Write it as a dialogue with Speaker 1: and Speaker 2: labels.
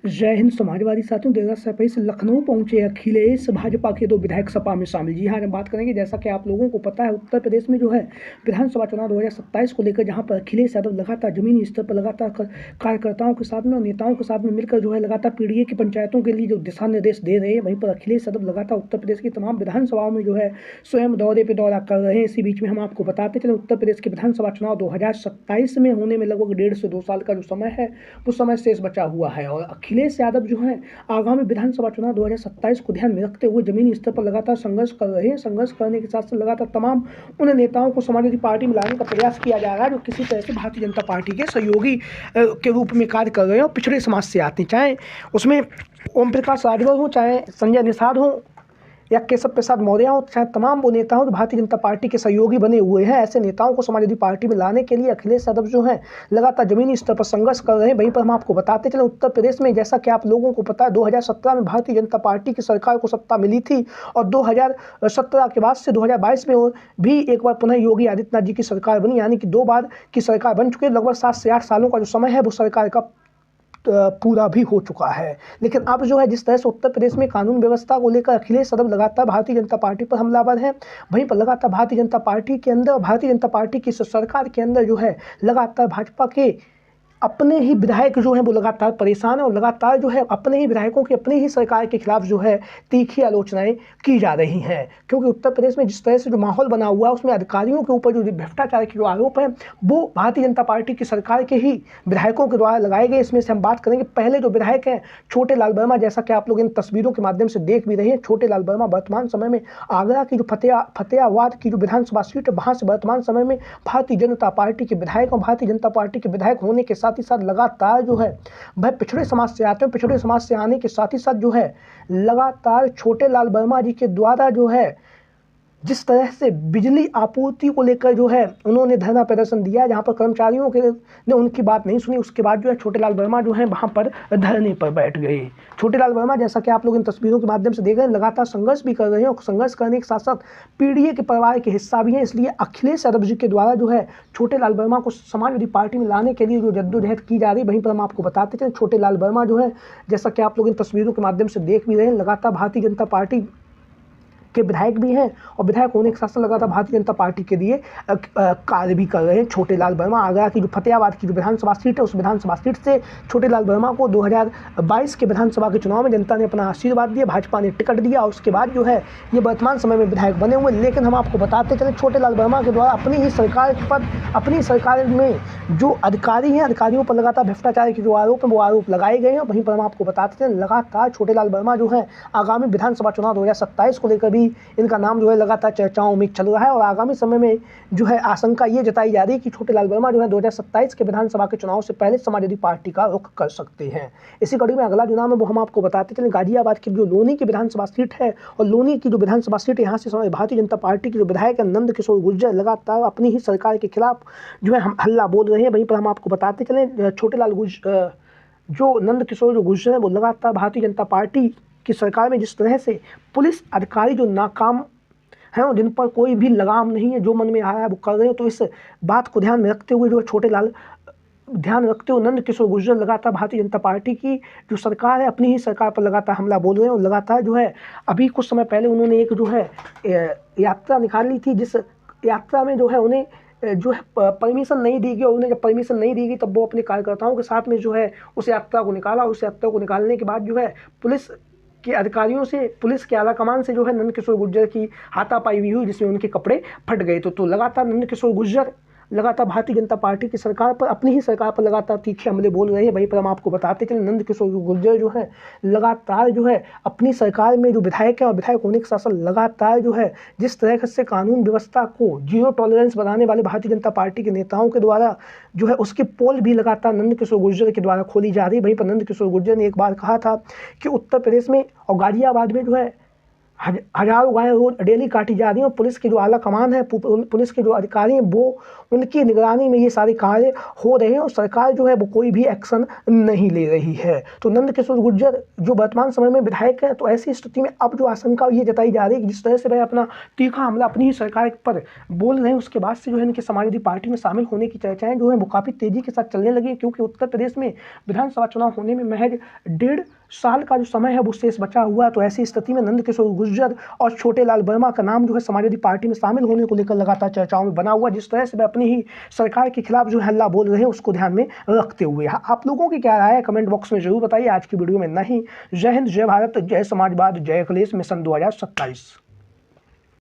Speaker 1: जय हिंद। समाजवादी साथियों, 13 से लखनऊ पहुंचे अखिलेश, भाजपा के 2 विधायक सपा में शामिल। जी हाँ, हम बात करेंगे, जैसा कि आप लोगों को पता है, उत्तर प्रदेश में जो है विधानसभा चुनाव 2027 को लेकर, जहां पर अखिलेश यादव लगातार जमीनी स्तर पर लगातार कार्यकर्ताओं के साथ में और नेताओं के साथ में मिलकर जो है लगातार पीडीए की पंचायतों के लिए जो दिशा निर्देश दे रहे हैं, वहीं पर अखिलेश यादव लगातार उत्तर प्रदेश की तमाम विधानसभाओं में जो है स्वयं दौरे पर दौरा कर रहे हैं। इसी बीच में हम आपको बताते चले, उत्तर प्रदेश के विधानसभा चुनाव 2027 में होने में लगभग 1.5 से 2 साल का जो समय है वो समय शेष बचा हुआ है। और अखिलेश यादव जो है आगामी विधानसभा चुनाव 2027 को ध्यान में रखते हुए जमीनी स्तर पर लगातार संघर्ष कर रहे हैं। संघर्ष करने के साथ साथ लगातार तमाम उन नेताओं को समाजवादी पार्टी में लाने का प्रयास किया जा रहा है जो किसी तरह से भारतीय जनता पार्टी के सहयोगी के रूप में कार्य कर रहे हैं और पिछड़े समाज से आते हैं, चाहे उसमें ओम प्रकाश राजभर हो, चाहे संजय निषाद हो या केशव प्रसाद मौर्य हो, चाहे तमाम वो नेता हो जो भारतीय जनता पार्टी के सहयोगी बने हुए हैं। ऐसे नेताओं को समाजवादी पार्टी में लाने के लिए अखिलेश यादव जो है लगातार जमीनी स्तर पर संघर्ष कर रहे हैं। वहीं पर हम आपको बताते चले, उत्तर प्रदेश में जैसा कि आप लोगों को पता है, 2017 में भारतीय जनता पार्टी की सरकार को सत्ता मिली थी और 2017 के बाद से 2022 में भी एक बार पुनः योगी आदित्यनाथ जी की सरकार बनी, यानी कि 2 बार की सरकार बन चुकी है। लगभग 7 से 8 सालों का जो समय है वो सरकार का पूरा भी हो चुका है। लेकिन अब जो है जिस तरह से उत्तर प्रदेश में कानून व्यवस्था को लेकर अखिलेश यादव लगातार भारतीय जनता पार्टी पर हमलावर हैं, वहीं पर लगातार भारतीय जनता पार्टी के अंदर, भारतीय जनता पार्टी की सरकार के अंदर जो है लगातार भाजपा के अपने ही विधायक जो हैं वो लगातार परेशान है और लगातार जो है अपने ही विधायकों की अपनी ही सरकार के खिलाफ जो है तीखी आलोचनाएं की जा रही हैं। क्योंकि उत्तर प्रदेश में जिस तरह से जो माहौल बना हुआ है उसमें अधिकारियों के ऊपर जो भ्रष्टाचार के जो आरोप हैं वो भारतीय जनता पार्टी की सरकार के ही विधायकों के द्वारा लगाए गए। इसमें से हम बात करेंगे, पहले जो विधायक हैं छोटे लाल वर्मा, जैसा कि आप लोग इन तस्वीरों के माध्यम से देख भी रहे हैं। छोटे लाल वर्मा वर्तमान समय में आगरा की जो फतेहाबाद की जो विधानसभा सीट है वहाँ से वर्तमान समय में भारतीय जनता पार्टी के विधायक और भारतीय जनता पार्टी के विधायक होने के साथ ही साथ लगातार जो है वह पिछड़े समाज से आते हैं। पिछड़े समाज से आने के साथ ही साथ जो है लगातार छोटे लाल वर्मा जी के द्वारा जो है जिस तरह से बिजली आपूर्ति को लेकर जो है उन्होंने धरना प्रदर्शन दिया, जहां पर कर्मचारियों के ने उनकी बात नहीं सुनी, उसके बाद जो है छोटे लाल वर्मा जो है वहां पर धरने पर बैठ गए। छोटे लाल वर्मा, जैसा कि आप लोग इन तस्वीरों के माध्यम से देख रहे हैं, लगातार संघर्ष भी कर रहे हैं और संघर्ष करने के साथ साथ पीडीए के परिवार के हिस्सा भी हैं। इसलिए अखिलेश यादव जी के द्वारा जो है छोटे लाल वर्मा को समाजवादी पार्टी में लाने के लिए जो जद्दोजहद की जा रही है, वहीं पर हम आपको बताते चलें, छोटे लाल वर्मा जो है, जैसा कि आप लोग इन तस्वीरों के माध्यम से देख भी रहे हैं, लगातार भारतीय जनता पार्टी के विधायक भी हैं और विधायक होने के साथ साथ लगातार भारतीय जनता पार्टी के लिए कार्य भी कर रहे हैं। छोटे लाल वर्मा आगरा की जो फतेहाबाद की जो विधानसभा सीट है उस विधानसभा सीट से छोटे लाल वर्मा को 2022 के विधानसभा के चुनाव में जनता ने अपना आशीर्वाद दिया, भाजपा ने टिकट दिया और उसके बाद जो है ये वर्तमान समय में विधायक बने हुए। लेकिन हम आपको बताते चले, छोटे लाल वर्मा के द्वारा अपनी ही सरकार पर, अपनी सरकार में जो अधिकारी हैं, अधिकारियों पर लगातार भ्रष्टाचार के जो आरोप हैं वो आरोप लगाए गए हैं। वहीं पर हम आपको बताते चले, लगातार छोटे लाल वर्मा जो है आगामी विधानसभा चुनाव 2027 को लेकर भी इनका नाम जो है लगातार चर्चाओं में चल रहा है और आगामी समय में जो है आशंका ये जताई जा रही है कि छोटे लाल वर्मा जो है 2027 के विधानसभा के चुनाव से पहले समाजवादी पार्टी का रुख कर सकते हैं। इसी कड़ी में अगला चुनाव में वो हम आपको बताते चलें, गाजियाबाद की जो लोनी की विधानसभा सीट है और लोनी की जो विधानसभा सीट है, यहाँ से भारतीय जनता पार्टी के जो विधायक है नंद किशोर गुर्जर लगातार अपनी ही सरकार के खिलाफ जो है हल्ला बोल रहे हैं। वहीं पर हम आपको बताते चलें, छोटे लाल जो नंद किशोर जो गुर्जर है वो लगातार भारतीय जनता पार्टी की सरकार में जिस तरह से पुलिस अधिकारी जो नाकाम हैं और जिन पर कोई भी लगाम नहीं है, जो मन में आया है वो कर रहे हैं, तो इस बात को ध्यान में रखते हुए जो है छोटे लाल ध्यान रखते हुए नंद किशोर गुर्जर लगातार भारतीय जनता पार्टी की जो सरकार है अपनी ही सरकार पर लगातार हमला बोल रहे हैं। और लगातार जो है अभी कुछ समय पहले उन्होंने एक जो है यात्रा निकाली थी, जिस यात्रा में जो है उन्हें जो है परमिशन नहीं दी गई और उन्हें जब परमिशन नहीं दी गई तब वो अपने कार्यकर्ताओं के साथ में जो है उस यात्रा को निकाला। उस यात्रा को निकालने के बाद जो है पुलिस के अधिकारियों से, पुलिस के आला कमान से जो है नंद किशोर गुर्जर की हाथापाई भी हुई, जिसमें उनके कपड़े फट गए। तो लगातार नंद किशोर गुर्जर लगातार भारतीय जनता पार्टी की सरकार पर, अपनी ही सरकार पर लगातार तीखे हमले बोल रहे हैं। वहीं पर हम आपको बताते चलें, नंद किशोर गुर्जर जो है लगातार जो है अपनी सरकार में जो विधायक है और विधायक होने के साथ साथ लगातार जो है जिस तरह से कानून व्यवस्था को जीरो टॉलरेंस बनाने वाले भारतीय जनता पार्टी के नेताओं के द्वारा जो है उसकी पोल भी लगातार नंद किशोर गुर्जर के द्वारा खोली जा रही है। वहीं पर नंद किशोर गुर्जर ने एक बार कहा था कि उत्तर प्रदेश में और गाजियाबाद में जो है हजारों गायें रोज डेली काटी जा रही हैं और पुलिस की जो आला कमान है, पुलिस के जो अधिकारी हैं, वो उनकी निगरानी में ये सारे कार्य हो रहे हैं और सरकार जो है वो कोई भी एक्शन नहीं ले रही है। तो नंदकिशोर गुर्जर जो वर्तमान समय में विधायक हैं, तो ऐसी स्थिति में अब जो आशंका ये जताई जा रही है कि जिस तरह से वह अपना तीखा हमला अपनी ही सरकार पर बोल रहे हैं, उसके बाद से जो है इनके समाजवादी पार्टी में शामिल होने की चर्चाएं जो है वो काफ़ी तेजी के साथ चलने लगी, क्योंकि उत्तर प्रदेश में विधानसभा चुनाव होने में महज 1.5 साल का जो समय है वो शेष बचा हुआ है। तो ऐसी स्थिति में नंदकिशोर गुर्जर और छोटे लाल वर्मा का नाम जो है समाजवादी पार्टी में शामिल होने को लेकर लगातार चर्चाओं में बना हुआ, जिस तरह से वे अपनी ही सरकार के खिलाफ जो हल्ला बोल रहे हैं उसको ध्यान में रखते हुए। आप लोगों की क्या राय है कमेंट बॉक्स में जरूर बताइए। आज की वीडियो में नहीं। जय हिंद, जय भारत, जय समाजवाद, जय अखिलेश मिशन 2027।